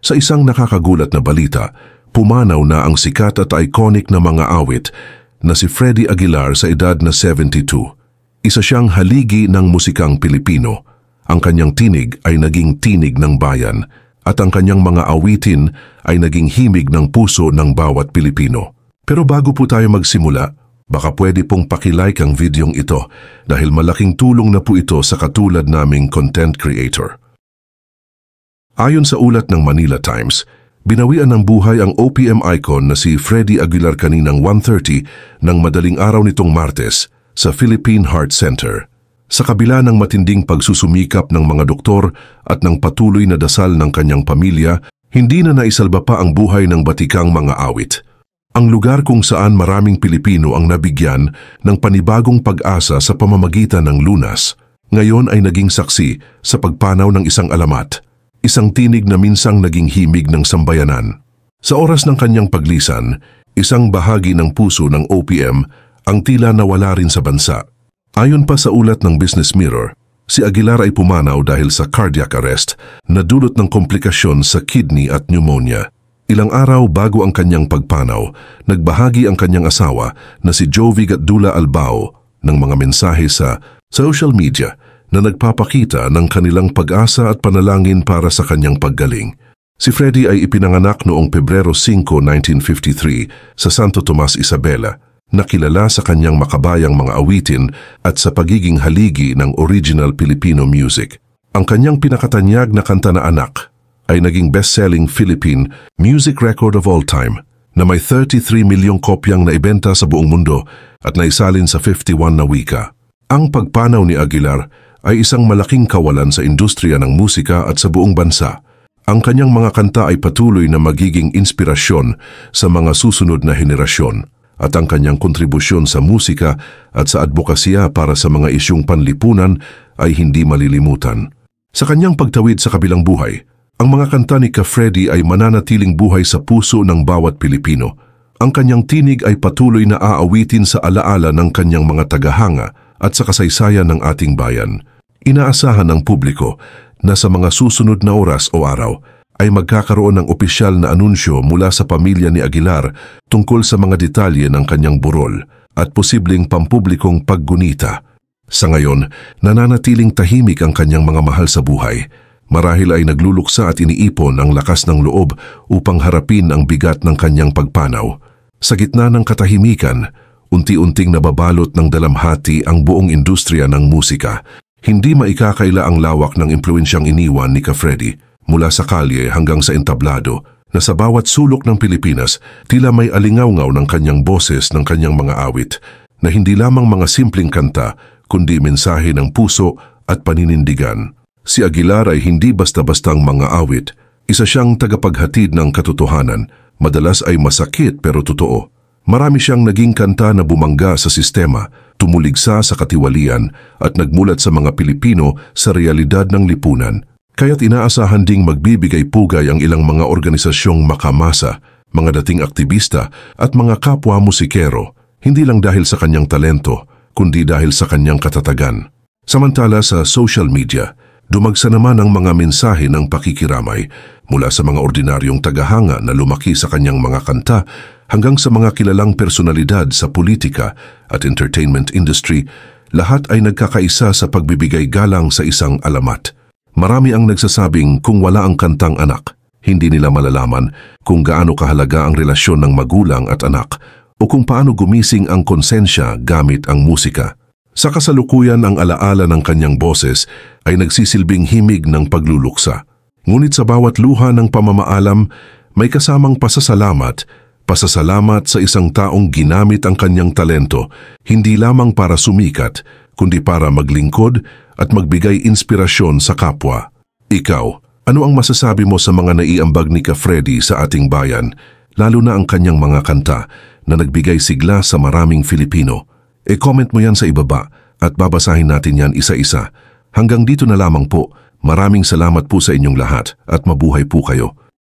Sa isang nakakagulat na balita, pumanaw na ang sikat at iconic na mga awit na si Freddy Aguilar sa edad na 72. Isa siyang haligi ng musikang Pilipino. Ang kanyang tinig ay naging tinig ng bayan at ang kanyang mga awitin ay naging himig ng puso ng bawat Pilipino. Pero bago po tayo magsimula, baka pwede pong pakilike ang videong ito dahil malaking tulong na po ito sa katulad naming content creator. Ayon sa ulat ng Manila Times, binawian ng buhay ang OPM icon na si Freddy Aguilar kaninang 1:30 ng madaling araw nitong Martes sa Philippine Heart Center. Sa kabila ng matinding pagsusumikap ng mga doktor at ng patuloy na dasal ng kanyang pamilya, hindi na naisalba pa ang buhay ng batikang mga awit. Ang lugar kung saan maraming Pilipino ang nabigyan ng panibagong pag-asa sa pamamagitan ng lunas, ngayon ay naging saksi sa pagpanaw ng isang alamat, isang tinig na minsang naging himig ng sambayanan. Sa oras ng kanyang paglisan, isang bahagi ng puso ng OPM ang tila nawala rin sa bansa. Ayon pa sa ulat ng Business Mirror, si Aguilar ay pumanaw dahil sa cardiac arrest na dulot ng komplikasyon sa kidney at pneumonia. Ilang araw bago ang kanyang pagpanaw, nagbahagi ang kanyang asawa na si Jovi Gatdula Albao ng mga mensahe sa social media na nagpapakita ng kanilang pag-asa at panalangin para sa kanyang paggaling. Si Freddy ay ipinanganak noong Pebrero 5, 1953 sa Santo Tomas, Isabela, nakilala sa kanyang makabayang mga awitin at sa pagiging haligi ng original Filipino music. Ang kanyang pinakatanyag na kanta na Anak ay naging best-selling Philippine music record of all time na may 33 milyong kopyang naibenta sa buong mundo at naisalin sa 51 na wika. Ang pagpanaw ni Aguilar ay isang malaking kawalan sa industriya ng musika at sa buong bansa. Ang kanyang mga kanta ay patuloy na magiging inspirasyon sa mga susunod na henerasyon at ang kanyang kontribusyon sa musika at sa advokasya para sa mga isyung panlipunan ay hindi malilimutan. Sa kanyang pagtawid sa kabilang buhay, ang mga kanta ni Freddy ay mananatiling buhay sa puso ng bawat Pilipino. Ang kanyang tinig ay patuloy na aawitin sa alaala ng kanyang mga tagahanga at sa kasaysayan ng ating bayan. Inaasahan ng publiko na sa mga susunod na oras o araw ay magkakaroon ng opisyal na anunsyo mula sa pamilya ni Aguilar tungkol sa mga detalye ng kanyang burol at posibleng pampublikong paggunita. Sa ngayon, nananatiling tahimik ang kanyang mga mahal sa buhay. Marahil ay nagluluksa at iniipon ang lakas ng loob upang harapin ang bigat ng kanyang pagpanaw. Sa gitna ng katahimikan, unti-unting nababalot ng dalamhati ang buong industriya ng musika. Hindi maikakaila ang lawak ng impluensyang iniwan ni Freddy mula sa kalye hanggang sa entablado na sa bawat sulok ng Pilipinas tila may alingaw-ngaw ng kanyang boses ng kanyang mga awit na hindi lamang mga simpleng kanta kundi mensahe ng puso at paninindigan. Si Aguilar ay hindi basta-bastang mga awit, isa siyang tagapaghatid ng katotohanan, madalas ay masakit pero totoo. Marami siyang naging kanta na bumangga sa sistema, tumuligsa sa katiwalian at nagmulat sa mga Pilipino sa realidad ng lipunan. Kaya't inaasahan ding magbibigay pugay ang ilang mga organisasyong makamasa, mga dating aktivista at mga kapwa musikero, hindi lang dahil sa kanyang talento, kundi dahil sa kanyang katatagan. Samantala sa social media, dumagsa naman ang mga mensahe ng pakikiramay mula sa mga ordinaryong tagahanga na lumaki sa kanyang mga kanta hanggang sa mga kilalang personalidad sa politika at entertainment industry, lahat ay nagkakaisa sa pagbibigay galang sa isang alamat. Marami ang nagsasabing kung wala ang kantang Anak, hindi nila malalaman kung gaano kahalaga ang relasyon ng magulang at anak o kung paano gumising ang konsensya gamit ang musika. Sa kasalukuyan ang alaala ng kanyang boses ay nagsisilbing himig ng pagluluksa. Ngunit sa bawat luha ng pamamaalam, may kasamang pasasalamat sa isang taong ginamit ang kanyang talento, hindi lamang para sumikat, kundi para maglingkod at magbigay inspirasyon sa kapwa. Ikaw, ano ang masasabi mo sa mga naiambag ni Freddy sa ating bayan, lalo na ang kanyang mga kanta na nagbigay sigla sa maraming Filipino? E-comment mo yan sa ibaba at babasahin natin yan isa-isa. Hanggang dito na lamang po. Maraming salamat po sa inyong lahat at mabuhay po kayo.